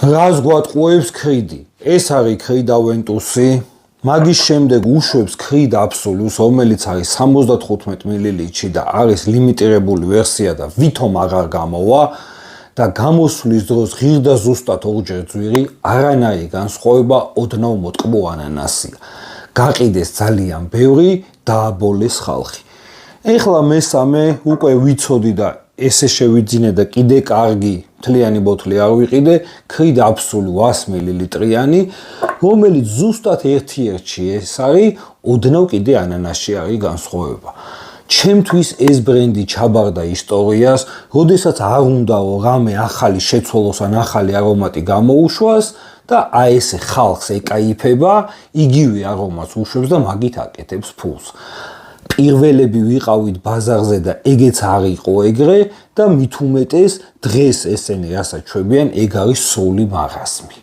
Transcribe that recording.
რას გვატყუებს ქრიდი? ეს არის ქრიდა ვენტუსი. მაგის შემდეგ უშვებს ქრიდა აბსოლუტს, რომელიც არის 75 მლ-ში და არის ლიმიტირებული ვერსია და ვითომ აღარ გამოვა და გამოსვლის დროს ღირდა ზუსტად ორჯერ ძვირი, არანაირი განსხვავება ოდნავ მოტკბო ანანასია. გაყიდეს ძალიან ბევრი, დააბოლეს ხალხი. ეხლა მესამე უკვე ვიცოდი და ესე შევიძინე და კიდე კარგი მთლიანი ბოთლი არ ვიყიდე, ქრიდა აბსოლუტ 100 მლ-იანი, რომელიც ზუსტად ერთ-ერთში ეს არის, ოდნავ კიდე ანანასში არის განსხვავება. ჩემთვის ეს ბრენდი ჩაბარდა ისტორიას, როდესაც არ უნდაო რამე ახალი შეცვალოს ან ახალი არომატი გამოუშვას და აი ესე ხალხს ეკაიფება, იგივე არომატს უშვებს და მაგით აკეთებს ფულს. პირველები ვიყავით ბაზარზე და ეგეც არ იყო ეგრე და მით უმეტეს დღეს ესენი რასაც ჩვებიან, ეგ არის სრული მარაზმი.